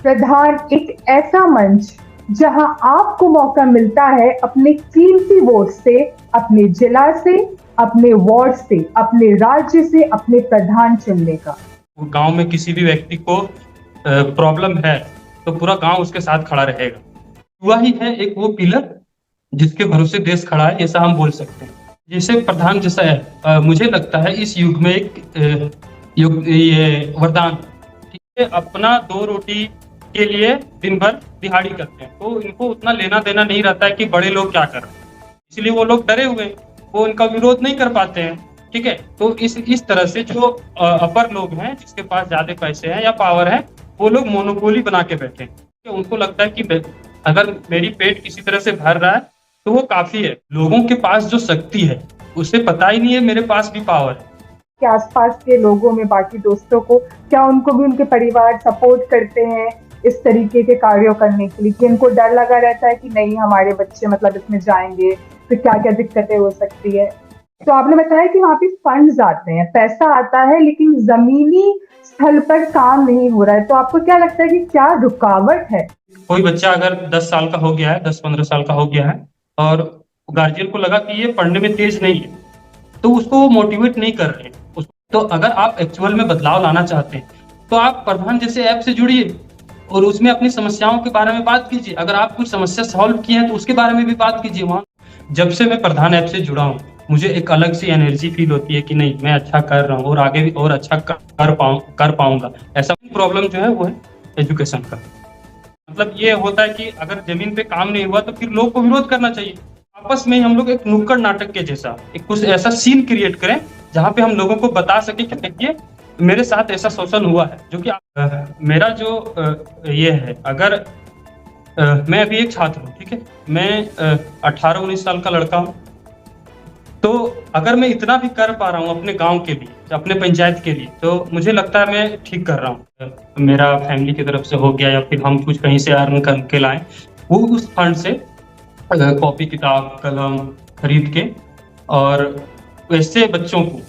प्रधान एक ऐसा मंच जहां आपको मौका मिलता है अपने कीमती वोट से, अपने जिला से, अपने वार्ड से, अपने राज्य से अपने प्रधान चुनने का। गांव में किसी भी व्यक्ति को प्रॉब्लम है तो पूरा गांव उसके साथ खड़ा रहेगा। युवा ही है एक वो पिलर जिसके भरोसे देश खड़ा है, ऐसा हम बोल सकते हैं। जैसे प्रधान जैसा है, मुझे लगता है इस युग में एक युग ये वरदान, ठीक है। अपना दो रोटी के लिए दिन भर दिहाड़ी करते हैं, तो इनको उतना लेना देना नहीं रहता है कि बड़े लोग क्या कर रहे हैं, इसलिए वो लोग डरे हुए हैं, वो इनका विरोध नहीं कर पाते हैं, ठीक है। तो इस तरह से जो अपर लोग हैं, जिसके पास ज्यादा पैसे हैं या पावर है, वो लोग मोनोपोली बना के बैठे हैं। उनको लगता है कि अगर मेरी पेट किसी तरह से भर रहा है तो वो काफी है। लोगों के पास जो शक्ति है उसे पता ही नहीं है मेरे पास भी पावर है। के आसपास के लोगों में, बाकी दोस्तों को, क्या उनको भी उनके परिवार सपोर्ट करते हैं इस तरीके के कार्यों करने के लिए, कि इनको डर लगा रहता है कि नहीं हमारे बच्चे मतलब इसमें जाएंगे तो क्या क्या दिक्कतें हो सकती है? तो आपने बताया कि वहाँ पे फंड्स आते हैं, पैसा आता है, लेकिन जमीनी स्थल पर काम नहीं हो रहा है, तो आपको क्या लगता है कि क्या रुकावट है? कोई बच्चा अगर 10 साल का हो गया है, 10-15 साल का हो गया है और गार्जियन को लगा कि ये पढ़ने में तेज नहीं है, तो उसको वो मोटिवेट नहीं कर रहे हैं। तो अगर आप एक्चुअल में बदलाव लाना चाहते हैं तो आप प्रधान जैसे ऐप से जुड़िए और उसमें अपनी समस्याओं के बारे में बात कीजिए। अगर आप कुछ समस्या सॉल्व की है तो उसके बारे में भी बात कीजिए। वहाँ जब से मैं प्रधान ऐप से जुड़ा हूँ, मुझे एक अलग सी एनर्जी फील होती है कि नहीं, मैं अच्छा कर रहा हूँ और आगे भी और अच्छा कर पाऊंगा। ऐसा प्रॉब्लम जो है वो है एजुकेशन का। मतलब ये होता है कि अगर जमीन पे काम नहीं हुआ तो फिर लोग को विरोध करना चाहिए। आपस में हम लोग एक नुक्कड़ नाटक के जैसा एक कुछ ऐसा सीन क्रिएट करें जहाँ पे हम लोगों को बता सके कि देखिए मेरे साथ ऐसा शोषण हुआ है। जो कि मेरा जो ये है, अगर मैं अभी एक छात्र हूँ, ठीक है, मैं 18-19 साल का लड़का हूँ, तो अगर मैं इतना भी कर पा रहा हूँ अपने गांव के लिए, अपने पंचायत के लिए, तो मुझे लगता है मैं ठीक कर रहा हूँ। मेरा फैमिली की तरफ से हो गया या फिर हम कुछ कहीं से अर्न करके लाए, वो उस फंड से कॉपी किताब कलम खरीद के, और वैसे बच्चों को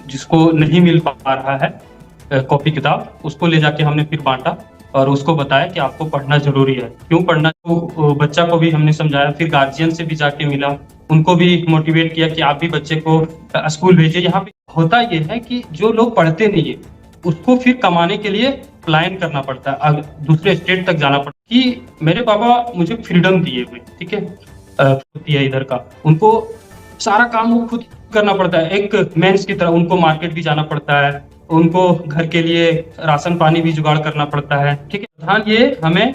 जिसको नहीं मिल पा रहा है कॉपी किताब, उसको ले जाके हमने फिर बांटा और उसको बताया कि आपको पढ़ना जरूरी है, क्यों पढ़ना। तो बच्चा को भी हमने समझाया, फिर गार्जियन से भी जाके मिला, उनको भी मोटिवेट किया कि आप भी बच्चे को स्कूल भेजिए। यहाँ पे होता ये है कि जो लोग पढ़ते नहीं है उसको फिर कमाने के लिए प्लान करना पड़ता है, दूसरे स्टेट तक जाना पड़ता है। कि मेरे पापा मुझे फ्रीडम दिए हुए, ठीक है, होती है इधर का, उनको सारा काम वो खुद करना पड़ता है। एक मेंस की तरह उनको मार्केट भी जाना पड़ता है, उनको घर के लिए राशन पानी भी जुगाड़ करना पड़ता है, ठीक है। प्रधान ये हमें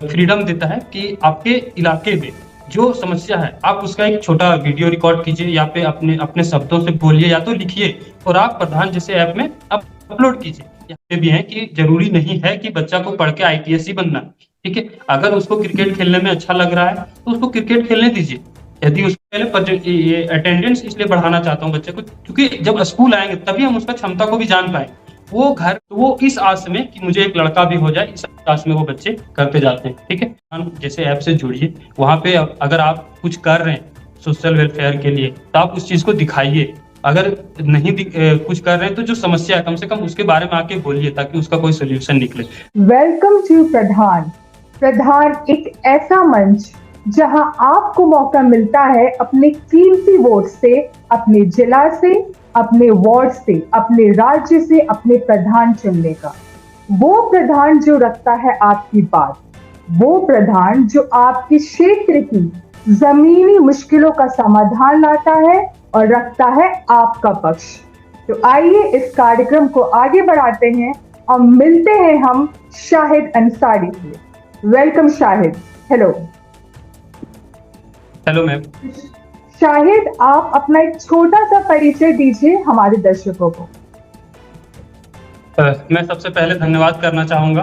फ्रीडम देता है कि आपके इलाके में जो समस्या है आप उसका एक छोटा वीडियो रिकॉर्ड कीजिए, या पे अपने अपने शब्दों से बोलिए या तो लिखिए और आप प्रधान जैसे ऐप में अपलोड कीजिए। ये भी है कि जरूरी नहीं है कि बच्चा को पढ़ के आईपीएस ही बनना, ठीक है। अगर उसको क्रिकेट खेलने में अच्छा लग रहा है तो उसको क्रिकेट खेलने दीजिए। यदि उसके पहले ये अटेंडेंस इसलिए बढ़ाना चाहता हूँ बच्चे को, क्योंकि जब स्कूल आएंगे तभी हम उसका क्षमता को भी जान पाए। वो इस आस में कि मुझे एक लड़का भी हो जाए, इस आस में वो बच्चे करते जाते हैं, ठीक है। हम जैसे ऐप से जुड़िए, वहां पे अगर आप कुछ कर रहे हैं सोशल वेलफेयर के लिए तो आप उस चीज को दिखाइए। अगर नहीं कुछ कर रहे हैं तो जो समस्या है कम से कम उसके बारे में आके बोलिए, ताकि उसका कोई सोल्यूशन निकले। वेलकम टू प्रधान। प्रधान एक ऐसा मंच जहां आपको मौका मिलता है अपने कीमती वोट से, अपने जिला से, अपने वार्ड से, अपने राज्य से अपने प्रधान चुनने का। वो प्रधान जो रखता है आपकी बात, वो प्रधान जो आपके क्षेत्र की जमीनी मुश्किलों का समाधान लाता है और रखता है आपका पक्ष। तो आइए इस कार्यक्रम को आगे बढ़ाते हैं और मिलते हैं हम शाहिद अंसारी से। Welcome Shahid. Hello. Hello ma'am. Shahid, आप अपना एक छोटा सा परिचय दीजिए हमारे दर्शकों को। मैं सबसे पहले धन्यवाद करना चाहूंगा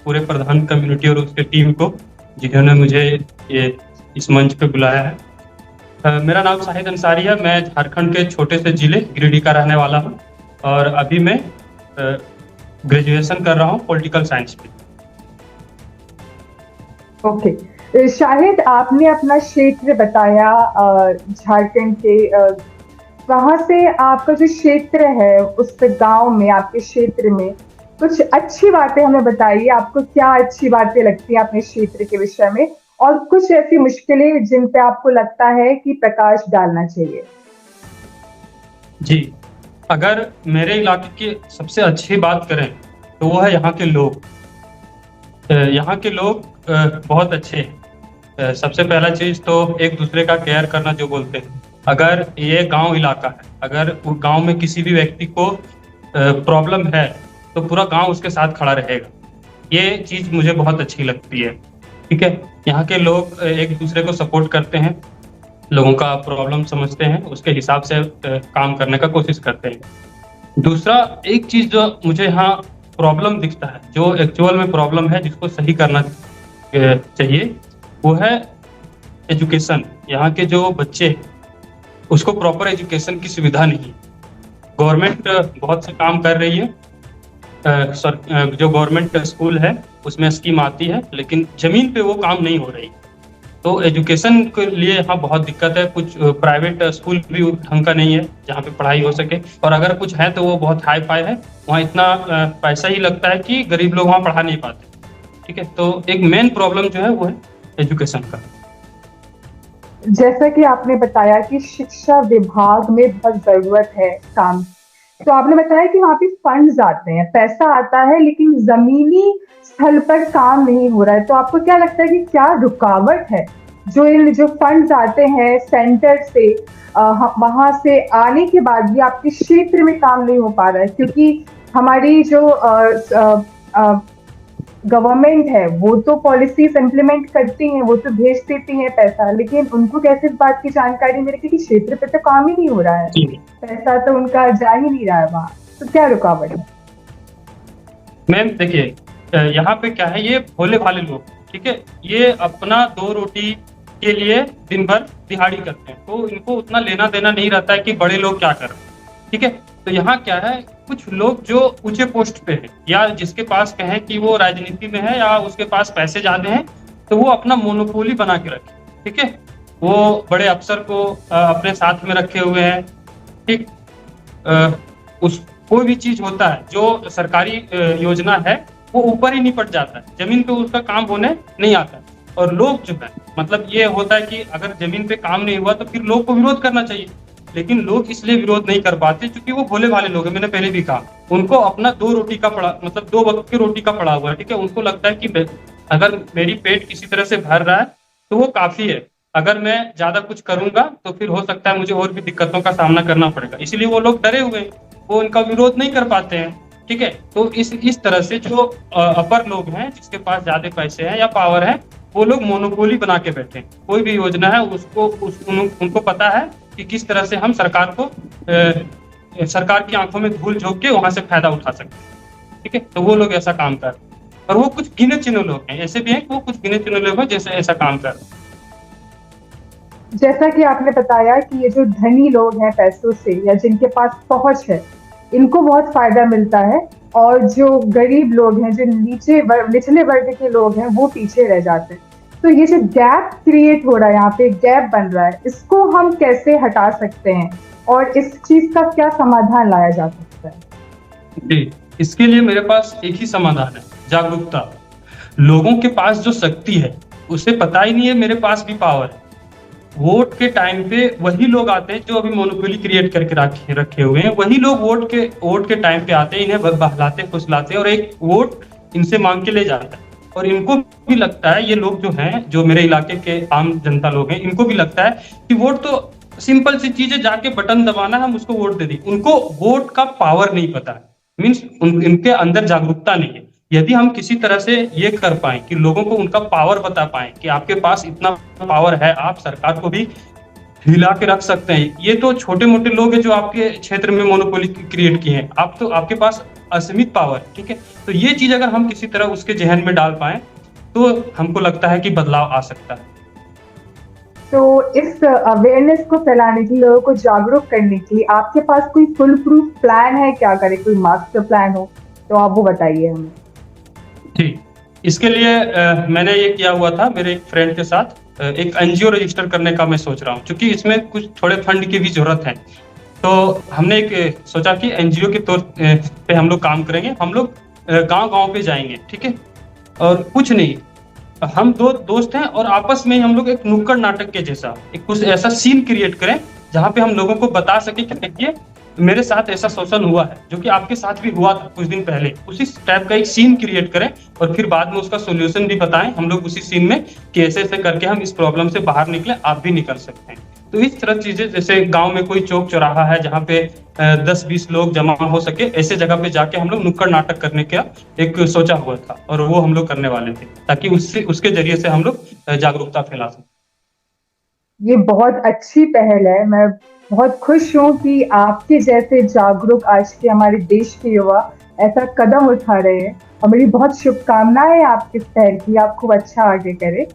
पूरे प्रधान कम्युनिटी और उसके टीम को, जिन्होंने मुझे इस मंच पे बुलाया है। मेरा नाम शाहिद अंसारी है, मैं झारखंड के छोटे से जिले गिरिडीह का रहने वाला हूँ और अभी मैं ग्रेजुएशन कर रहा हूँ पॉलिटिकल साइंस में। ओके शाहिद, आपने अपना क्षेत्र बताया झारखंड के, वहाँ से आपका जो क्षेत्र है उस गांव में, आपके क्षेत्र में कुछ अच्छी बातें हमें बताइए, आपको क्या अच्छी बातें लगती हैं अपने क्षेत्र के विषय में, और कुछ ऐसी मुश्किलें जिन पे आपको लगता है कि प्रकाश डालना चाहिए। जी, अगर मेरे इलाके की सबसे अच्छी बात करें तो वो है यहाँ के लोग। यहाँ के लोग बहुत अच्छे हैं। सबसे पहला चीज तो एक दूसरे का केयर करना जो बोलते हैं। अगर ये गांव इलाका है, अगर गांव में किसी भी व्यक्ति को प्रॉब्लम है तो पूरा गांव उसके साथ खड़ा रहेगा। ये चीज मुझे बहुत अच्छी लगती है। ठीक है, यहाँ के लोग एक दूसरे को सपोर्ट करते हैं, लोगों का प्रॉब्लम समझते हैं, उसके हिसाब से काम करने का कोशिश करते हैं। दूसरा एक चीज जो मुझे यहाँ प्रॉब्लम दिखता है, जो एक्चुअल में प्रॉब्लम है जिसको सही करना चाहिए, वो है एजुकेशन। यहाँ के जो बच्चे, उसको प्रॉपर एजुकेशन की सुविधा नहीं। गवर्नमेंट बहुत से काम कर रही है, जो गवर्नमेंट स्कूल है उसमें स्कीम आती है, लेकिन जमीन पे वो काम नहीं हो रही। तो एजुकेशन के लिए यहाँ बहुत दिक्कत है। कुछ प्राइवेट स्कूल भी ढंग का नहीं है जहाँ पे पढ़ाई हो सके, और अगर कुछ है तो वो बहुत हाई फाई है। वहाँ इतना पैसा ही लगता है कि गरीब लोग वहाँ पढ़ा नहीं पाते। ठीक है, तो एक मेन प्रॉब्लम जो है वो है एजुकेशन का। जैसा कि आपने बताया कि शिक्षा विभाग में बहुत जरूरत है काम, तो आपने बताया कि वहाँ पे फंड्स आते हैं, पैसा आता है, लेकिन जमीनी स्थल पर काम नहीं हो रहा है। तो आपको क्या लगता है कि क्या रुकावट है जो फंड्स आते हैं सेंटर से, वहां से आने के बाद भी आपके क्षेत्र में काम नहीं हो पा रहा है? क्योंकि हमारी जो गवर्नमेंट है वो तो पॉलिसीज इम्प्लीमेंट करती हैं, वो तो भेज देती हैं पैसा, लेकिन उनको कैसे इस बात की जानकारी मिले कि क्षेत्र पे तो काम ही नहीं हो रहा है, पैसा तो उनका जा ही नहीं रहा है वहाँ, तो क्या रुकावट है? मैम देखिए, यहाँ पे क्या है, ये भोले भाले लोग, ठीक है, ये अपना 2 रोटी के लिए दिन भर दिहाड़ी करते हैं, तो इनको उतना लेना देना नहीं रहता है कि बड़े लोग क्या कर रहे हैं। ठीक है, तो यहाँ क्या है, कुछ लोग जो ऊंचे पोस्ट पे हैं या जिसके पास कहें कि वो राजनीति में है या उसके पास पैसे ज्यादा हैं, तो वो अपना मोनोपोली बना के रखे। ठीक है, वो बड़े अफसर को अपने साथ में रखे हुए हैं। ठीक, उस कोई भी चीज होता है जो सरकारी योजना है वो ऊपर ही निपट जाता है, जमीन पे उसका काम होने नहीं आता। और लोग जो है, मतलब ये होता है कि अगर जमीन पे काम नहीं हुआ तो फिर लोग को विरोध करना चाहिए, लेकिन लोग इसलिए विरोध नहीं कर पाते क्योंकि वो भोले भाले लोग हैं। मैंने पहले भी कहा, उनको अपना 2 रोटी का पड़ा, मतलब 2 वक्त की रोटी का पड़ा हुआ है। ठीक है, उनको लगता है कि अगर मेरी पेट किसी तरह से भर रहा है तो वो काफी है, अगर मैं ज्यादा कुछ करूंगा तो फिर हो सकता है मुझे और भी दिक्कतों का सामना करना पड़ेगा, इसलिए वो लोग डरे हुए हैं, वो उनका विरोध नहीं कर पाते हैं। ठीक है, तो इस तरह से जो अपर लोग हैं, जिसके पास ज्यादा पैसे हैं या पावर है, वो लोग मोनोपोली बना के बैठे हैं। कोई भी योजना है उनको पता है कि किस तरह से हम सरकार की आंखों में धूल झोंक के वहां से फायदा उठा सकते हैं। ठीक है, तो वो लोग ऐसा काम कर रहे हैं, और वो कुछ गिने चुने लोग हैं, ऐसे भी हैं कि वो कुछ गिने चुने लोग हैं जैसे ऐसा काम कर रहे हैं। जैसा कि आपने बताया कि ये जो धनी लोग हैं पैसों से या जिनके पास पहुंच है, इनको बहुत फायदा मिलता है, और जो गरीब लोग हैं, जो निचले वर्ग के लोग हैं, वो पीछे रह जाते हैं। तो ये जो गैप क्रिएट हो रहा है, यहाँ पे गैप बन रहा है, इसको हम कैसे हटा सकते हैं और इस चीज का क्या समाधान लाया जा सकता है? जी, इसके लिए मेरे पास एक ही समाधान है, जागरूकता। लोगों के पास जो शक्ति है उसे पता ही नहीं है मेरे पास भी पावर है। वोट के टाइम पे वही लोग आते हैं जो अभी मोनोपोली क्रिएट करके रखे हुए हैं, वही लोग वोट के टाइम पे आते हैं, इन्हें बहलाते फुसलाते हैं और एक वोट इनसे मांग के ले जाता है। और इनको भी लगता है, ये लोग जो हैं, जो मेरे इलाके के आम जनता लोग हैं, इनको भी लगता है कि वोट तो सिंपल सी चीज है, जाके बटन दबाना, हम उसको वोट दे दी। उनको वोट का पावर नहीं पता है, मीन्स इनके अंदर जागरूकता नहीं है। यदि हम किसी तरह से ये कर पाए कि लोगों को उनका पावर बता पाए कि आपके पास इतना पावर है, आप सरकार को भी हिला के रख सकते हैं। ये तो छोटे मोटे लोग हैं जो आपके क्षेत्र में मोनोपोली क्रिएट किए हैं, आपके पास असीमित पावर। ठीक है, तो ये चीज अगर हम किसी तरह उसके जहन में डाल पाए तो हमको लगता है कि बदलाव आ सकता है। तो इस अवेयरनेस को फैलाने के लिए, लोगों को जागरूक करने के लिए आपके पास कोई फुल प्रूफ प्लान है? क्या करें, कोई मास्टर प्लान हो तो आप वो बताइए हमें। ठीक, इसके लिए मैंने ये किया हुआ था मेरे एक फ्रेंड के साथ, एक एनजीओ रजिस्टर करने का मैं सोच रहा हूँ, क्योंकि इसमें कुछ थोड़े फंड की भी जरूरत है। तो हमने एक सोचा कि एनजीओ के तौर पे हम लोग काम करेंगे। हम लोग गांव गांव पे जाएंगे, ठीक है, और कुछ नहीं, हम दो दोस्त हैं और आपस में ही हम लोग एक नुक्कड़ नाटक के जैसा एक कुछ ऐसा सीन क्रिएट करें जहां पे हम लोगों को बता सके कि देखिए मेरे साथ ऐसा शोषण हुआ है जो कि आपके साथ भी हुआ था कुछ दिन पहले, उसी टाइप का एक सीन क्रिएट करें और फिर बाद में उसका सोल्यूशन भी बताएं हम लोग उसी सीन में कि ऐसे ऐसे करके हम इस प्रॉब्लम से बाहर निकले, आप भी निकल सकते हैं। तो इस तरह चीजें, जैसे गांव में कोई चौक चौराहा है जहाँ पे 10-20 लोग जमा हो सके, ऐसे जगह पे जाके हम लोग नुक्कड़ नाटक करने का एक सोचा हुआ था और वो हम लोग करने वाले थे ताकि उससे उसके जरिए से हम लोग जागरूकता फैला सकें। ये बहुत अच्छी पहल है। मैं बहुत खुश हूँ कि आपके जैसे जागरूक आज के हमारे देश के युवा ऐसा कदम उठा रहे हैं, और मेरी बहुत शुभकामनाएं आपके इस पहल की। आप खूब अच्छा आगे करें।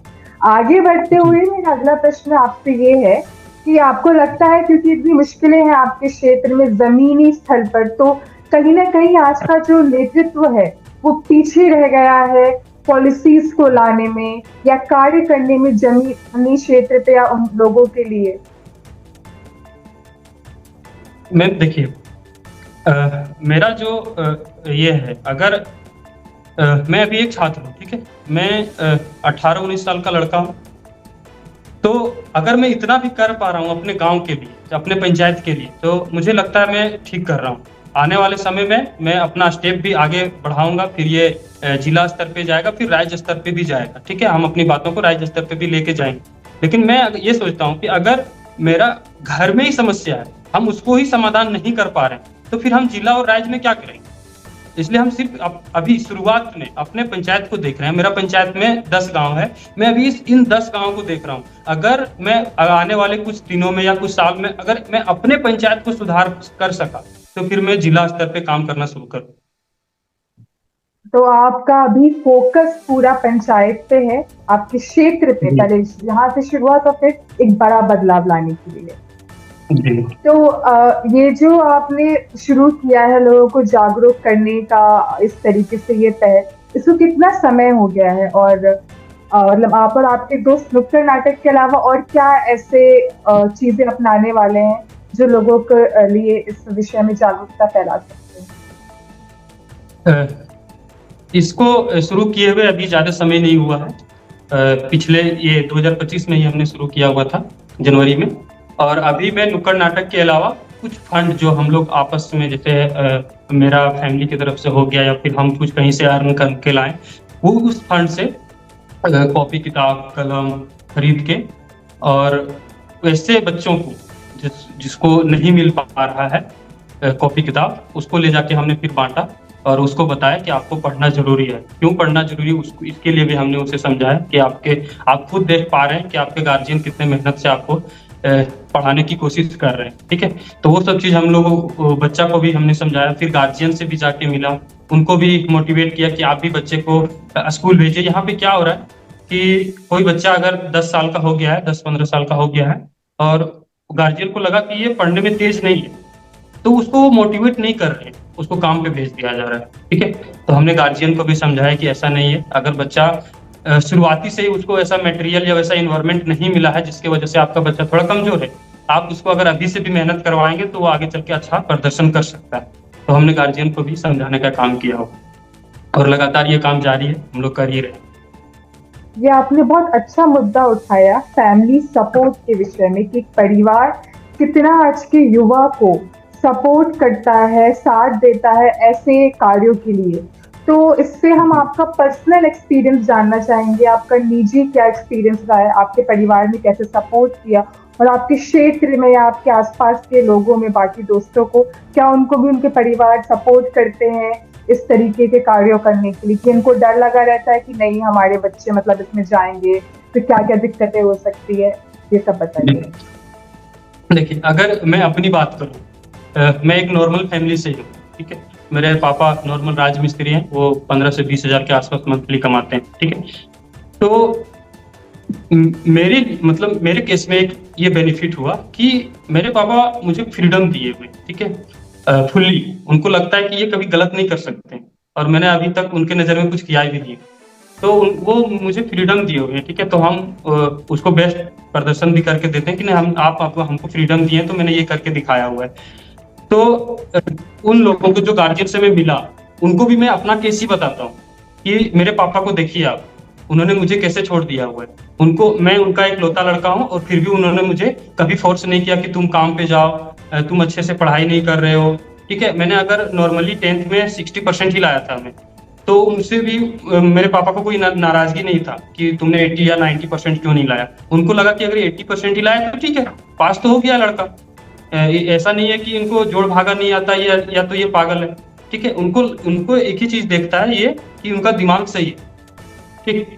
आगे बढ़ते जी। हुए मेरा अगला प्रश्न आपसे ये है कि आपको लगता है, क्योंकि इतनी मुश्किलें हैं आपके क्षेत्र में जमीनी स्तर पर, तो कहीं ना कहीं आज का जो नेतृत्व है वो पीछे रह गया है पॉलिसीज को लाने में या कार्य करने में जमीनी क्षेत्र पे या उन लोगों के लिए? मैं देखिए, मेरा जो ये है, अगर मैं अभी एक छात्र हूँ, ठीक है, मैं 18-19 साल का लड़का हूँ, तो अगर मैं इतना भी कर पा रहा हूँ अपने गांव के लिए, अपने पंचायत के लिए, तो मुझे लगता है मैं ठीक कर रहा हूँ। आने वाले समय में मैं अपना स्टेप भी आगे बढ़ाऊंगा, फिर ये जिला स्तर पे जाएगा, फिर राज्य स्तर पे भी जाएगा, ठीक है, हम अपनी बातों को राज्य स्तर पे भी लेके जाएंगे। लेकिन मैं ये सोचता हूँ कि अगर मेरा घर में ही समस्या है, हम उसको ही समाधान नहीं कर पा रहे हैं, तो फिर हम जिला और राज्य में क्या करेंगे? इसलिए हम सिर्फ अभी शुरुआत में अपने पंचायत को देख रहे हैं। मेरा पंचायत में 10 गांव है, मैं अभी इन 10 गांव को देख रहा हूँ। अगर मैं आने वाले कुछ दिनों में या कुछ साल में अगर मैं अपने पंचायत को सुधार कर सका, तो फिर मैं जिला स्तर पे काम करना शुरू करूँ। तो आपका अभी फोकस पूरा पंचायत पे है, आपके क्षेत्र पे, जी। पहले यहाँ से शुरुआत और फिर एक बड़ा बदलाव लाने के लिए। जी। तो ये जो आपने शुरू किया है लोगों को जागरूक करने का, इस तरीके से ये पहल, इसको कितना समय हो गया है? और मतलब आप और आपके दोस्त नुक्कड़ नाटक के अलावा और क्या ऐसे चीजें अपनाने वाले हैं जो लोगों के लिए इस विषय में जागरूकता फैला सकते हैं? अ, इसको शुरू किए हुए अभी ज्यादा समय नहीं हुआ है। पिछले ये 2025 में ही हमने शुरू किया हुआ था, जनवरी में। और अभी मैं नुक्कड़ नाटक के अलावा कुछ फंड जो हम लोग आपस में, जैसे मेरा फैमिली की तरफ से हो गया या फिर हम कुछ कहीं से अर्न करके लाएं, वो उस फंड से कॉपी किताब कलम खरीद के, और वैसे बच्चों को जिसको नहीं मिल पा रहा है कॉपी किताब, उसको ले जाके हमने फिर बांटा और उसको बताया कि आपको पढ़ना जरूरी है। क्यों पढ़ना जरूरी है, उसको इसके लिए भी हमने उसे समझाया कि आप खुद देख पा रहे हैं कि आपके गार्जियन कितने मेहनत से आपको पढ़ाने की कोशिश कर रहे हैं, ठीक है। तो वो सब चीज हम लोग बच्चा को भी हमने समझाया, फिर गार्जियन से भी जाके मिला, उनको भी मोटिवेट किया कि आप भी बच्चे को स्कूल भेजिए। यहाँ पे क्या हो रहा है कि कोई बच्चा अगर 10 साल का हो गया है, 10-15 साल का हो गया है, और गार्जियन को लगा कि ये पढ़ने में तेज नहीं है, तो उसको वो मोटिवेट नहीं कर रहे हैं, उसको काम पे भेज दिया जा रहा है, ठीक है। तो हमने गार्जियन को भी समझाया कि ऐसा नहीं है। अगर बच्चा शुरुआती से ही उसको ऐसा मटेरियल या वैसा इन्वायरमेंट नहीं मिला है जिसकी वजह से आपका बच्चा थोड़ा कमजोर है, आप उसको अगर अभी से भी मेहनत करवाएंगे तो वो आगे चल के अच्छा प्रदर्शन कर सकता है। तो हमने गार्जियन को भी समझाने का काम किया हो, और लगातार ये काम जारी है, हम लोग कर ही रहे हैं। ये आपने बहुत अच्छा मुद्दा उठाया फैमिली सपोर्ट के विषय में, कि परिवार कितना आज के युवा को सपोर्ट करता है, साथ देता है ऐसे कार्यों के लिए। तो इससे हम आपका पर्सनल एक्सपीरियंस जानना चाहेंगे, आपका निजी क्या एक्सपीरियंस रहा है, आपके परिवार ने कैसे सपोर्ट किया, और आपके क्षेत्र में या आपके आसपास के लोगों में, बाकी दोस्तों को, क्या उनको भी उनके परिवार सपोर्ट करते हैं इस तरीके के कार्यों करने के लिए, कि इनको डर लगा रहता है कि नहीं हमारे बच्चे मतलब इसमें जाएंगे तो क्या क्या दिक्कतें हो सकती है? ये सब बताइए। देखिए, अगर मैं अपनी बात करूं, मैं एक नॉर्मल फैमिली से हूँ, ठीक है। मेरे पापा नॉर्मल राजमिस्त्री हैं, वो 15 से 20 हजार के आसपास मंथली कमाते हैं, ठीक है। तो मेरे केस में एक ये बेनिफिट हुआ कि मेरे पापा मुझे फ्रीडम दिए हुए, ठीक है, फुल्ली। उनको लगता है कि ये कभी गलत नहीं कर सकते, और मैंने अभी तक उनके नजर में कुछ किया भी नहीं। तो वो मुझे फ्रीडम दिए हुए हैं, ठीक है। तो हम उसको बेस्ट प्रदर्शन भी करके देते हैं कि नहीं, आप हमको फ्रीडम दिए, तो मैंने ये करके दिखाया हुआ है। तो उन लोगों को जो गार्जियन से मैं मिला, उनको भी मैं अपना केस ही बताता हूँ कि मेरे पापा को देखिए आप, उन्होंने मुझे कैसे छोड़ दिया हुआ है। उनको, मैं उनका इकलौता लड़का हूँ और फिर भी उन्होंने मुझे कभी फोर्स नहीं किया कि तुम काम पे जाओ, तुम अच्छे से पढ़ाई नहीं कर रहे हो। ठीक है, मैंने अगर नॉर्मली 10th में 60% ही लाया था मैं, तो उनसे भी मेरे पापा को कोई नाराजगी नहीं था कि तुमने 80 या 90% क्यों नहीं लाया। उनको लगा कि अगर 80% ही लाया तो ठीक है, पास तो हो गया लड़का। ऐसा नहीं है कि इनको जोड़ भागा नहीं आता या तो ये पागल है। ठीक है, उनको उनको एक ही चीज देखता है ये कि उनका दिमाग सही है। ठीक,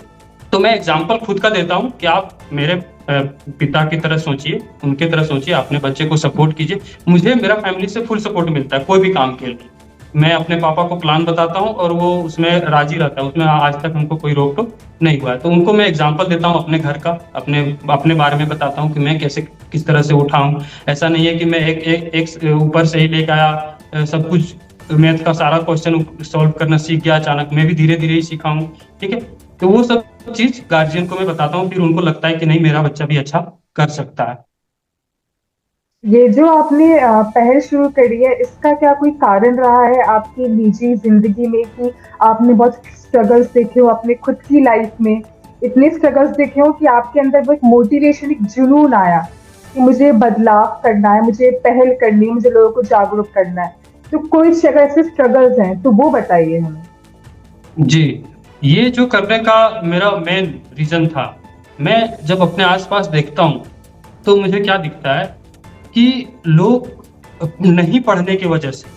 तो मैं एग्जाम्पल खुद का देता हूँ कि आप मेरे पिता की तरह सोचिए, उनके तरह सोचिए, अपने बच्चे को सपोर्ट कीजिए। मुझे मेरा फैमिली से फुल सपोर्ट मिलता है कोई भी काम के लिए। मैं अपने पापा को प्लान बताता हूँ और वो उसमें राजी रहता है, उसमें आज तक हमको कोई रोक टोक नहीं हुआ है। तो उनको मैं एग्जाम्पल देता हूँ अपने घर का, अपने अपने बारे में बताता हूँ कि मैं कैसे किस तरह से उठा हूँ। ऐसा नहीं है कि मैं एक ऊपर से ही लेके आया सब कुछ, मैथ का सारा क्वेश्चन सॉल्व करना सीख गया अचानक, मैं भी धीरे धीरे ही सीखा हूँ। ठीक है, तो वो सब चीज गार्जियन को मैं बताता हूँ, फिर उनको लगता है कि नहीं मेरा बच्चा भी अच्छा कर सकता है। ये जो आपने पहल शुरू करी है, इसका क्या कोई कारण रहा है आपकी निजी जिंदगी में कि आपने बहुत स्ट्रगल्स देखे हो अपने खुद की लाइफ में, इतने स्ट्रगल्स देखे हो कि आपके अंदर वो एक मोटिवेशन, एक जुनून आया कि मुझे बदलाव करना है, मुझे पहल करनी है, मुझे लोगों को जागरूक करना है। तो कोई अगर ऐसे स्ट्रगल्स हैं तो वो बताइए हमें। जी, ये जो करने का मेरा मेन रीजन था, मैं जब अपने आसपास देखता हूँ तो मुझे क्या दिखता है कि लोग नहीं पढ़ने की वजह से,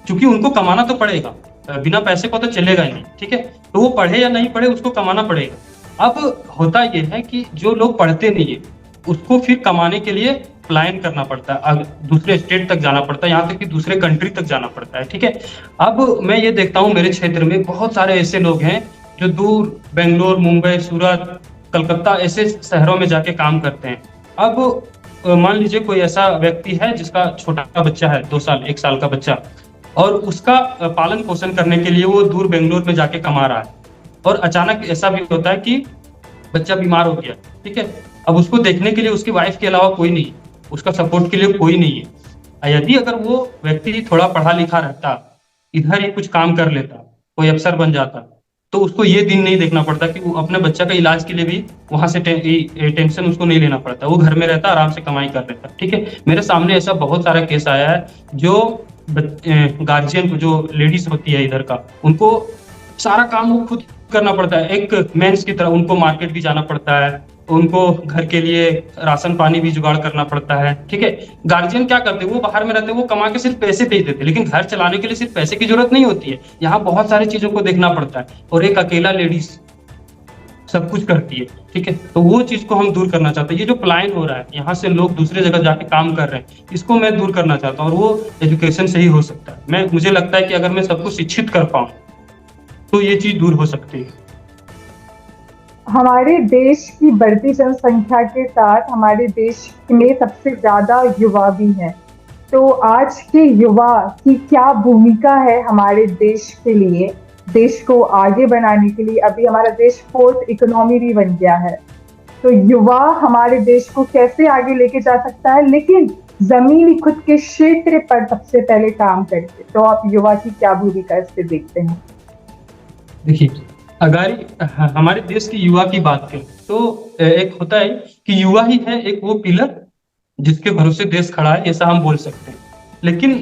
क्योंकि उनको कमाना तो पड़ेगा, बिना पैसे को तो चलेगा ही नहीं। ठीक है, तो वो पढ़े या नहीं पढ़े उसको कमाना पड़ेगा। अब होता यह है कि जो लोग पढ़ते नहीं है उसको फिर कमाने के लिए पलायन करना पड़ता है, दूसरे स्टेट तक जाना पड़ता है, यहाँ तक कि दूसरे कंट्री तक जाना पड़ता है। ठीक है, अब मैं ये देखता हूँ मेरे क्षेत्र में बहुत सारे ऐसे लोग हैं जो दूर बेंगलोर, मुंबई, सूरत, कलकत्ता ऐसे शहरों में जाके काम करते हैं। अब मान लीजिए कोई ऐसा व्यक्ति है जिसका छोटा बच्चा है, 2 साल 1 साल का बच्चा, और उसका पालन पोषण करने के लिए वो दूर बेंगलोर में जाके कमा रहा है, और अचानक ऐसा भी होता है कि बच्चा बीमार हो गया। ठीक है, अब उसको देखने के लिए उसकी वाइफ के अलावा कोई नहीं, उसका सपोर्ट के लिए कोई नहीं है। यदि अगर वो व्यक्ति थोड़ा पढ़ा लिखा रहता, इधर ही कुछ काम कर लेता, कोई अफसर बन जाता, तो उसको ये दिन नहीं देखना पड़ता कि वो अपने बच्चा का इलाज के लिए भी वहां से टेंशन उसको नहीं लेना पड़ता, वो घर में रहता, आराम से कमाई कर लेता। ठीक है, मेरे सामने ऐसा बहुत सारा केस आया है जो गार्जियन को, जो लेडीज होती है इधर का, उनको सारा काम वो खुद करना पड़ता है, एक मेंस की तरह उनको मार्केट भी जाना पड़ता है, उनको घर के लिए राशन पानी भी जुगाड़ करना पड़ता है। ठीक है, गार्जियन क्या करते हैं, वो बाहर में रहते हैं, वो कमा के सिर्फ पैसे भेज देते हैं, लेकिन घर चलाने के लिए सिर्फ पैसे की जरूरत नहीं होती है, यहाँ बहुत सारी चीजों को देखना पड़ता है, और एक अकेला लेडीज सब कुछ करती है। ठीक है, तो वो चीज को हम दूर करना चाहते हैं। ये जो पलायन हो रहा है, यहाँ से लोग दूसरे जगह जाके काम कर रहे हैं, इसको मैं दूर करना चाहता हूँ, और वो एजुकेशन से ही हो सकता है। मुझे लगता है कि अगर मैं सबको शिक्षित कर पाऊँ तो ये चीज दूर हो सकती है। हमारे देश की बढ़ती जनसंख्या के साथ हमारे देश में सबसे ज्यादा युवा भी हैं। तो आज के युवा की क्या भूमिका है हमारे देश के लिए, देश को आगे बढ़ाने के लिए? अभी हमारा देश 4th इकोनॉमी भी बन गया है, तो युवा हमारे देश को कैसे आगे लेके जा सकता है, लेकिन जमीनी खुद के क्षेत्र पर सबसे पहले काम करके? तो आप युवा की क्या भूमिका इस पे देखते हैं? देखिए, अगर हमारे देश की युवा की बात करें तो एक होता है कि युवा ही है एक वो पिलर जिसके भरोसे देश खड़ा है, ऐसा हम बोल सकते हैं। लेकिन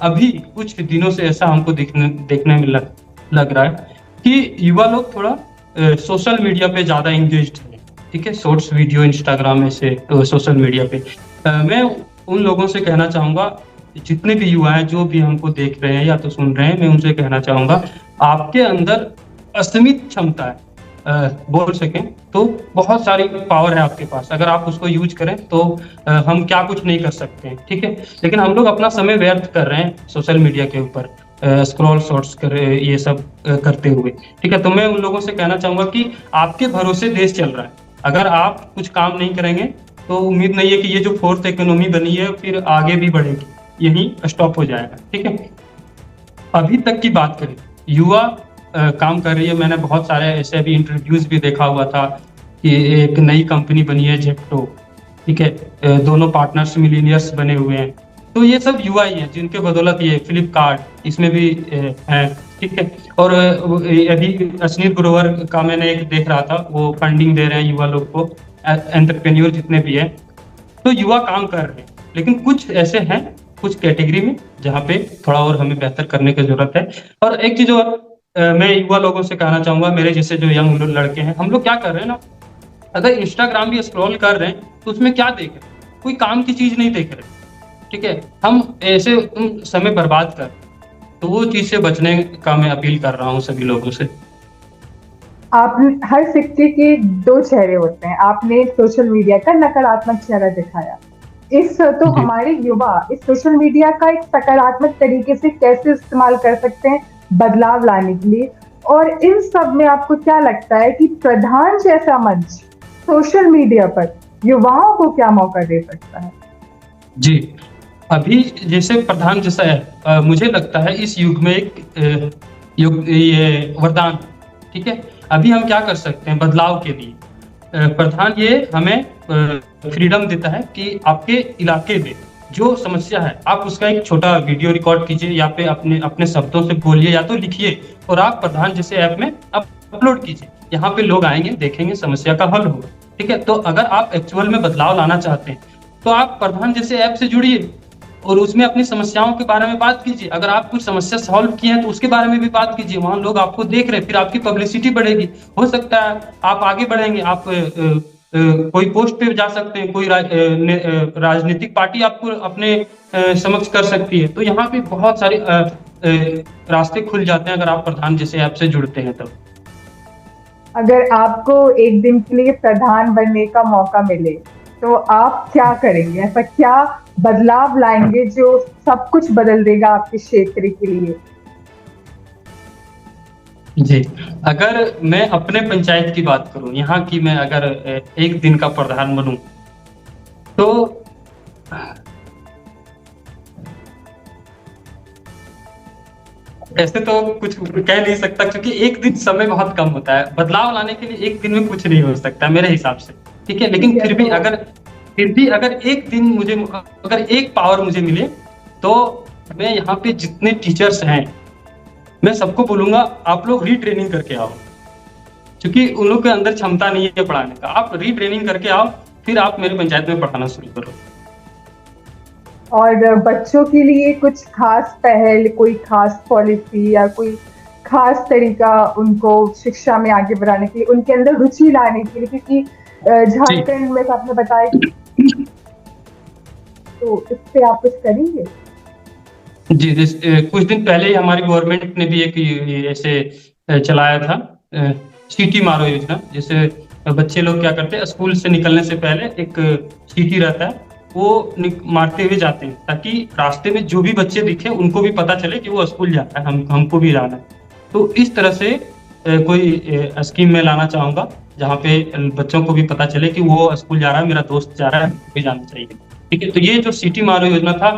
अभी कुछ दिनों से ऐसा हमको देखने में लग रहा है कि युवा लोग थोड़ा सोशल मीडिया पे ज्यादा एंगेज्ड है। ठीक है, शॉर्ट्स वीडियो, इंस्टाग्राम, ऐसे सोशल मीडिया पे मैं उन लोगों से कहना चाहूंगा, जितने भी युवा हैं जो भी हमको देख रहे हैं या तो सुन रहे हैं, मैं उनसे कहना चाहूंगा आपके अंदर असीमित क्षमता है, बोल सकें तो बहुत सारी पावर है आपके पास, अगर आप उसको यूज करें तो हम क्या कुछ नहीं कर सकते हैं। ठीक है, लेकिन हम लोग अपना समय व्यर्थ कर रहे हैं सोशल मीडिया के ऊपर, स्क्रॉल शॉट्स कर ये सब करते हुए। ठीक है, तो मैं उन लोगों से कहना चाहूंगा कि आपके भरोसे देश चल रहा है, अगर आप कुछ काम नहीं करेंगे तो उम्मीद नहीं है कि ये जो 4th इकोनॉमी बनी है फिर आगे भी बढ़ेगी, यही स्टॉप हो जाएगा। ठीक है, अभी तक की बात करें, युवा काम कर रही है। मैंने बहुत सारे ऐसे अभी इंटरव्यूज भी देखा हुआ था कि एक नई कंपनी बनी है जेप्टो। ठीक है, दोनों पार्टनर्स मिलीनियर्स बने हुए हैं, तो ये सब युवा ही हैं जिनके बदौलत ये फ्लिपकार्ट इसमें भी है, ठीक है। और अभी अश्नीर ग्रोवर का मैंने एक देख रहा था, वो फंडिंग दे रहे हैं युवा लोग को, एंटरप्रेन्योर जितने भी हैं, तो युवा काम कर रहे हैं। लेकिन कुछ ऐसे हैं, कुछ कैटेगरी में, जहाँ पे थोड़ा और हमें बेहतर करने की जरूरत है। और एक चीज और मैं युवा लोगों से कहना चाहूंगा, मेरे जैसे जो यंग लड़के हैं, हम लोग क्या कर रहे हैं ना, अगर इंस्टाग्राम भी स्क्रॉल कर रहे हैं तो उसमें क्या देख रहे हैं, कोई काम की चीज नहीं देख रहे। ठीक है, हम ऐसे समय बर्बाद कर, तो वो चीज से बचने का मैं अपील कर रहा हूँ सभी लोगों से। आप हर सिक्के के दो चेहरे होते हैं, आपने सोशल मीडिया का नकारात्मक चेहरा दिखाया। इस तो जी हमारे युवा इस सोशल मीडिया का एक सकारात्मक तरीके से कैसे इस्तेमाल कर सकते हैं बदलाव लाने के लिए, और इन सब में आपको क्या लगता है कि प्रधान जैसा मंच सोशल मीडिया पर युवाओं को क्या मौका दे सकता है? जी, अभी जैसे प्रधान जैसा है, मुझे लगता है इस युग में एक युग ये वरदान, ठीक है। अभी हम क्या कर सकते हैं बदलाव के लिए, प्रधान ये हमें फ्रीडम देता है कि आपके इलाके में जो समस्या है, आप उसका एक छोटा वीडियो रिकॉर्ड कीजिए, या पे अपने अपने शब्दों से बोलिए, या तो लिखिए, और आप प्रधान जैसे ऐप में अपलोड कीजिए। यहाँ पे लोग आएंगे, देखेंगे, समस्या का हल होगा। ठीक है, तो अगर आप एक्चुअल में बदलाव लाना चाहते हैं तो आप प्रधान जैसे ऐप से जुड़िए और उसमें अपनी समस्याओं के बारे में बात कीजिए। अगर आप कुछ समस्या सॉल्व किए हैं तो उसके बारे में भी बात कीजिए, वहां लोग आपको देख रहे हैं, फिर आपकी पब्लिसिटी बढ़ेगी। हो सकता है आप आगे बढ़ेंगे, आप कोई पोस्ट पे जा सकते हैं, कोई राजनीतिक पार्टी आपको अपने समक्ष कर सकती है। तो यहाँ पे बहुत सारे रास्ते खुल जाते हैं अगर आप प्रधान जैसे ऐप से जुड़ते हैं। तब अगर आपको एक दिन के लिए प्रधान बनने का मौका मिले तो आप क्या करेंगे? ऐसा क्या बदलाव लाएंगे जो सब कुछ बदल देगा आपके क्षेत्र के लिए? जी, अगर मैं अपने पंचायत की बात करूं, यहाँ की, मैं अगर एक दिन का प्रधान बनूं तो ऐसे तो कुछ कह नहीं सकता, क्योंकि एक दिन समय बहुत कम होता है। बदलाव लाने के लिए एक दिन में कुछ नहीं हो सकता मेरे हिसाब से। ठीक है, लेकिन फिर भी अगर एक दिन मुझे, अगर एक पावर मुझे मिले, तो मैं यहाँ पे जितने टीचर्स हैं, मैं सबको बोलूंगा आप लोग रीट्रेनिंग करके आओ, क्योंकि उन लोग के अंदर क्षमता नहीं है पढ़ाने का। आप रीट्रेनिंग करके आओ, फिर आप मेरे पंचायत में पढ़ाना शुरू करो। और बच्चों के लिए कुछ खास पहल, कोई खास पॉलिसी या कोई खास तरीका उनको शिक्षा में आगे बढ़ाने के लिए, उनके अंदर रुचि लाने के लिए, क्योंकि झारखंड में आपने बताया, तो इस पे आप कुछ करेंगे? जी, कुछ दिन पहले ही हमारी गवर्नमेंट ने भी एक ऐसे चलाया था, सीटी मारो योजना। जैसे बच्चे लोग क्या करते हैं, स्कूल से निकलने से पहले एक सीटी रहता है, वो मारते हुए जाते हैं, ताकि रास्ते में जो भी बच्चे दिखे उनको भी पता चले कि वो स्कूल जा रहा है, हमको भी जाना है। तो इस तरह से कोई स्कीम में लाना चाहूंगा, जहाँ पे बच्चों को भी पता चले कि वो स्कूल जा रहा है, मेरा दोस्त जा रहा है, हमको भी जाना चाहिए। ठीक है, तो ये जो सिटी मारो योजना था,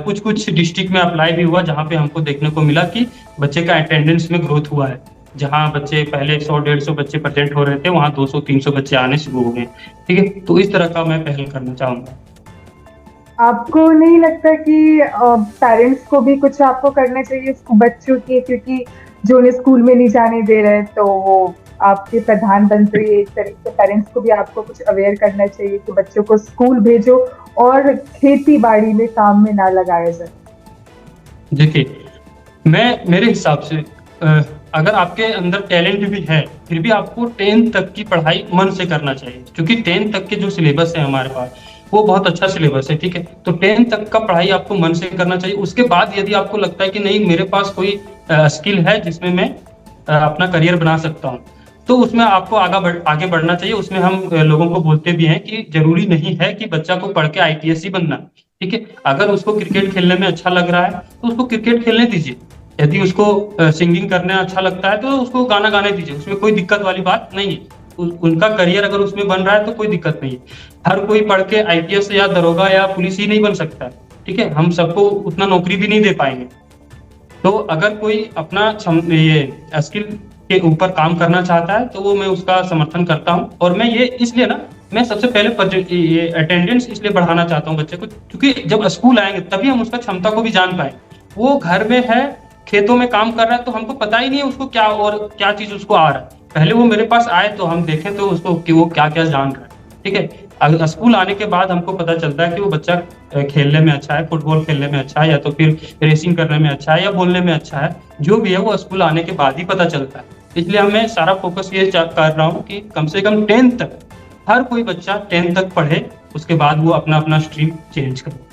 कुछ कुछ डिस्ट्रिक्ट में अप्लाई भी हुआ, जहाँ पे हमको देखने को मिला कि बच्चे का अटेंडेंस में ग्रोथ हुआ है। जहाँ बच्चे पहले 100-150 बच्चे प्रेजेंट हो रहे थे, वहाँ 200-300 बच्चे आने शुरू हो गए। ठीक है, तो इस तरह का मैं पहल करना चाहूंगा। आपको नहीं लगता कि पेरेंट्स को भी कुछ आपको करना चाहिए बच्चों की, क्योंकि जो उन्हें स्कूल में नहीं जाने दे रहे, तो वो आपके प्रधान बन रही है, एक तरीके से पेरेंट्स को भी आपको कुछ अवेयर करना चाहिए कि बच्चों को स्कूल भेजो और खेती बाड़ी में काम में ना लगाया जाए? देखिए, मेरे हिसाब से अगर आपके अंदर टैलेंट भी है, फिर भी आपको 10th तक की पढ़ाई मन से करना चाहिए, क्योंकि 10th तक के जो सिलेबस है हमारे पास, वो बहुत अच्छा सिलेबस है। ठीक है, तो 10th तक का पढ़ाई आपको मन से करना चाहिए। उसके बाद यदि आपको लगता है कि नहीं, मेरे पास कोई स्किल है जिसमें मैं अपना करियर बना सकता हूँ, तो उसमें आपको आगे बढ़ना चाहिए। उसमें हम लोगों को बोलते भी हैं कि जरूरी नहीं है कि बच्चा को पढ़ के IPS ही बनना। ठीक है, अगर उसको क्रिकेट खेलने में अच्छा लग रहा है तो उसको क्रिकेट खेलने दीजिए। यदि उसको सिंगिंग करना अच्छा लगता है तो उसको गाना गाने दीजिए, उसमें कोई दिक्कत वाली बात नहीं है। उनका करियर अगर उसमें बन रहा है तो कोई दिक्कत नहीं है। हर कोई पढ़ के IPS या दरोगा या पुलिस ही नहीं बन सकता। ठीक है, हम सबको उतना नौकरी भी नहीं दे पाएंगे। तो अगर कोई अपना ये स्किल के ऊपर काम करना चाहता है तो वो मैं उसका समर्थन करता हूँ। और मैं ये इसलिए ना, मैं सबसे पहले ये अटेंडेंस इसलिए बढ़ाना चाहता हूँ बच्चे को, क्योंकि जब स्कूल आएंगे तभी हम उसका क्षमता को भी जान पाए। वो घर में है खेतों में काम कर रहा है तो हमको पता ही नहीं है उसको क्या और क्या चीज़ उसको आ रहा है। पहले वो मेरे पास आए तो हम देखें तो उसको कि वो क्या-क्या जान रहा है, ठीक है? स्कूल आने के बाद हमको पता चलता है कि वो बच्चा खेलने में अच्छा है, फुटबॉल खेलने में अच्छा है या तो फिर रेसिंग करने में अच्छा है या बोलने में अच्छा है। जो भी है वो स्कूल आने के बाद ही पता चलता है। इसलिए मैं सारा फ़ोकस ये कर रहा हूँ कि कम से कम 10th तक हर कोई बच्चा 10th तक पढ़े, उसके बाद वो अपना-अपना स्ट्रीम चेंज करे।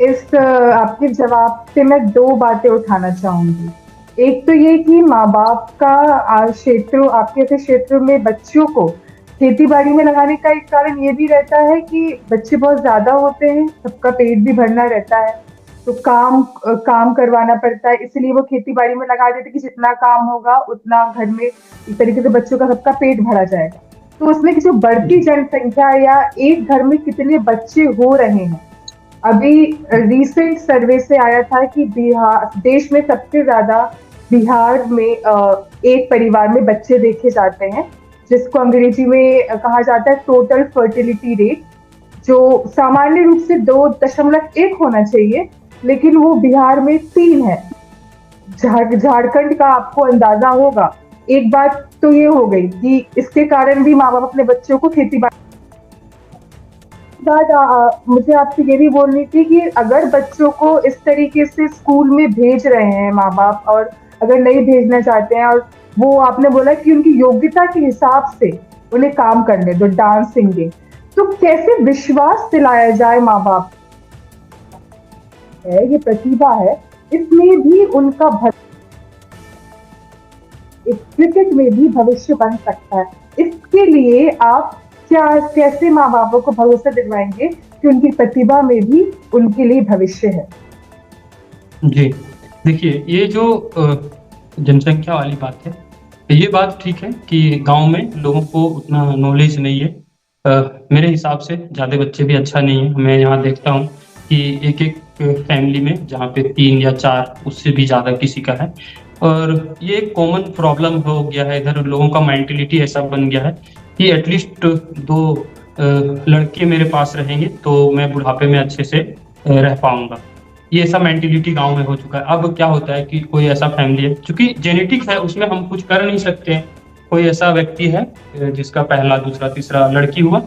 इस आपके जवाब से मैं 2 बातें उठाना चाहूँगी। एक तो ये कि माँ-बाप का क्षेत्र आपके ऐसे क्षेत्रों में बच्चों को खेती-बाड़ी में लगाने का एक कारण ये भी रहता है कि बच्चे बहुत ज़्यादा होते हैं, सबका पेट भी भरना रहता है, तो काम करवाना पड़ता है, इसलिए वो खेती-बाड़ी में लगा देते हैं कि जितना काम होगा उतना घर में एक तरीके से बच्चों का सबका पेट भरा जाएगा। तो उसमें कि जो बढ़ती जनसंख्या या एक घर में कितने बच्चे हो रहे हैं, अभी रिसेंट सर्वे से आया था कि बिहार देश में सबसे ज्यादा बिहार में एक परिवार में बच्चे देखे जाते हैं, जिसको अंग्रेजी में कहा जाता है टोटल फर्टिलिटी रेट, जो सामान्य रूप से 2.1 होना चाहिए, लेकिन वो बिहार में 3 है। झारखंड का आपको अंदाजा होगा। एक बात तो ये हो गई कि इसके कारण भी माँ बाप अपने बच्चों को खेती बात मुझे आपसे ये भी बोलनी थी कि अगर बच्चों को इस तरीके से स्कूल में भेज रहे हैं माँ बाप, और अगर नहीं भेजना चाहते हैं, और वो आपने बोला कि उनकी योग्यता के हिसाब से उन्हें काम करने दो, डांस सिंगिंग, तो कैसे विश्वास दिलाया जाए माँ बाप है ये प्रतिभा है, इसमें भी उनका क्रिकेट में भी भविष्य बन सकता है। इसके लिए आप क्या कैसे माँ बापों को भरोसा दिलवाएंगे कि उनकी प्रतिभा में भी उनके लिए भविष्य है? जी, देखिए ये जो जनसंख्या वाली बात है, ये बात ठीक है कि गाँव में लोगों को उतना नॉलेज नहीं है। मेरे हिसाब से ज़्यादा बच्चे भी अच्छा नहीं है। मैं यहाँ देखता हूँ कि एक-एक फैमिली में जहाँ पे 3 या 4 उससे भी ज़्यादा किसी का है, और ये एक कॉमन प्रॉब्लम हो गया है इधर। लोगों का मेंटालिटी ऐसा बन गया है कि एटलीस्ट 2 लड़के मेरे पास रहेंगे तो मैं बुढ़ापे में अच्छे से रह पाऊँगा। ये ऐसा मेंटालिटी गाँव में हो चुका है। अब क्या होता है कि कोई ऐसा फैमिली है, चूँकि जेनेटिक्स है उसमें हम कुछ कर नहीं सकते हैं। कोई ऐसा व्यक्ति है जिसका पहला, दूसरा, तीसरा लड़की हुआ,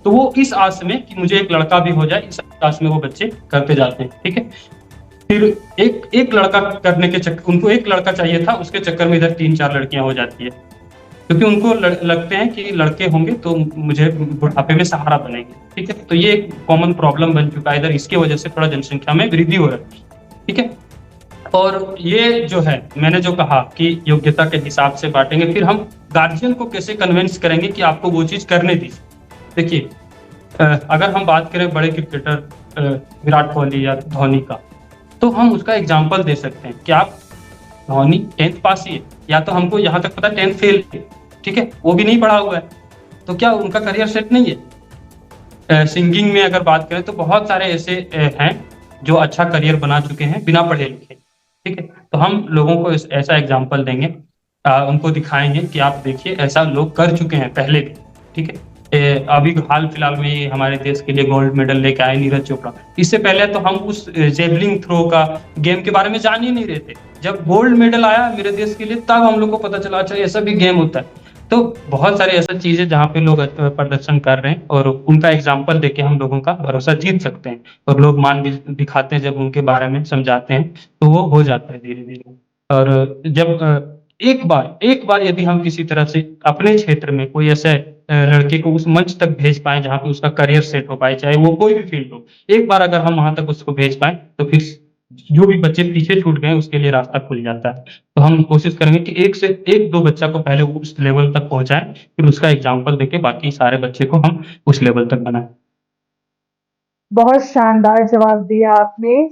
तो वो इस आस में कि मुझे एक लड़का भी हो जाए, इस आस में वो बच्चे करते जाते हैं, ठीक है? फिर एक एक लड़का करने के चक्कर, उनको एक लड़का चाहिए था, उसके चक्कर में इधर 3-4 लड़कियाँ हो जाती है। क्योंकि उनको लगते हैं कि लड़के होंगे तो मुझे बुढ़ापे में सहारा बनेंगे, ठीक है? तो ये एक कॉमन प्रॉब्लम बन चुका है इधर, इसकी वजह से थोड़ा जनसंख्या में वृद्धि हो रहा है, ठीक है? और ये जो है, मैंने जो कहा कि योग्यता के हिसाब से बाँटेंगे, फिर हम गार्जियन को कैसे कन्विंस करेंगे कि आपको वो चीज़ करने दीजिए। देखिए, अगर हम बात करें बड़े क्रिकेटर विराट कोहली या धोनी का, तो हम उसका एग्ज़ाम्पल दे सकते हैं कि आप धोनी 10th पास ही है, या तो हमको यहाँ तक पता है 10th फेल है, ठीक है? वो भी नहीं पढ़ा हुआ है, तो क्या उनका करियर सेट नहीं है? सिंगिंग में अगर बात करें तो बहुत सारे ऐसे हैं जो अच्छा करियर बना चुके हैं बिना पढ़े-लिखे, ठीक है? तो हम लोगों को ऐसा एग्ज़ाम्पल देंगे, उनको दिखाएँगे कि आप देखिए ऐसा लोग कर चुके हैं पहले भी, ठीक है? अभी हाल-फिलहाल में ही हमारे देश के लिए गोल्ड मेडल लेके आए नीरज चोपड़ा। इससे पहले तो हम उस जेवलिन थ्रो का गेम के बारे में जान ही नहीं रहे थे। जब गोल्ड मेडल आया मेरे देश के लिए तब हम लोग को पता चला, अच्छा ऐसा भी गेम होता है। तो बहुत सारी ऐसी चीज़ें जहाँ पे लोग प्रदर्शन कर रहे हैं और उनका एग्ज़ाम्पल देके हम लोगों का भरोसा जीत सकते हैं, और लोग मान भी दिखाते हैं जब उनके बारे में समझाते हैं, तो वो हो जाता है धीरे-धीरे। और जब एक बार यदि हम किसी तरह से अपने क्षेत्र में कोई ऐसे लड़के को उस मंच तक भेज पाएँ जहाँ पे उसका करियर सेट हो पाए, चाहे वो कोई भी फ़ील्ड हो। एक बार अगर हम वहाँ तक उसको भेज पाएँ, तो फिर जो भी बच्चे पीछे छूट गए उसके लिए रास्ता खुल जाता है। तो हम कोशिश करेंगे कि 1 बच्चा को पहले उस लेवल तक पहुँचाएँ, फिर उसका एग्ज़ाम्पल देके बाकी सारे बच्चे को हम उस लेवल तक बनाएँ। बहुत शानदार जवाब दिया आपने।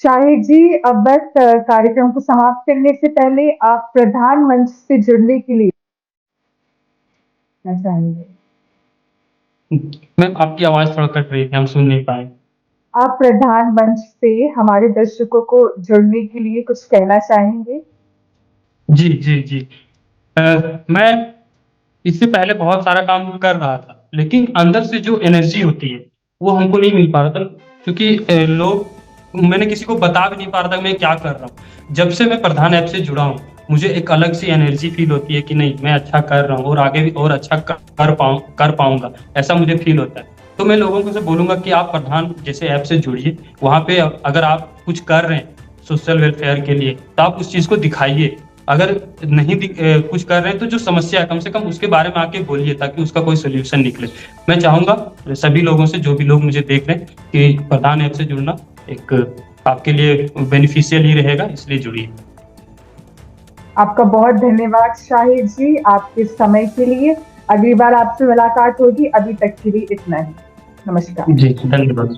शाहिद जी, अब बस कार्यक्रम को समाप्त करने से पहले आप प्रधान मंच से जुड़ने के लिए कहना चाहेंगे? मैम आपकी आवाज़ थोड़ा कट रही थी, हम सुन नहीं पाए। आप प्रधान मंच से हमारे दर्शकों को जुड़ने के लिए कुछ कहना चाहेंगे? जी, जी, जी। मैं इससे पहले बहुत सारा काम कर रहा था, लेकिन अंदर से जो एनर्जी होती है, वो हमको नहीं मिल पा रहा था, क्योंकि लोग मैंने किसी को बता भी नहीं पा रहा था मैं क्या कर रहा हूँ। जब से मैं प्रधान ऐप से जुड़ा हूँ, मुझे एक अलग सी एनर्जी फील होती है कि नहीं मैं अच्छा कर रहा हूँ और आगे भी और अच्छा कर पाऊंगा, ऐसा मुझे फील होता है। तो मैं लोगों को से बोलूंगा कि आप प्रधान जैसे ऐप से जुड़िए, वहां पे अगर आप कुछ कर रहे हैं सोशल वेलफेयर के लिए तो आप उस चीज को दिखाइए। अगर नहीं कुछ कर रहे हैं तो जो समस्या है कम से कम उसके बारे में आके बोलिए ताकि उसका कोई सोल्यूशन निकले। मैं चाहूंगा सभी लोगों से, जो भी लोग मुझे देख रहे हैं, कि प्रधान ऐप से जुड़ना एक आपके लिए बेनिफिशियल ही रहेगा, इसलिए जुड़िए। आपका बहुत धन्यवाद शाहिद जी आपके समय के लिए। अगली बार आपसे मुलाकात होगी, अभी तक के लिए इतना ही। नमस्कार। जी धन्यवाद।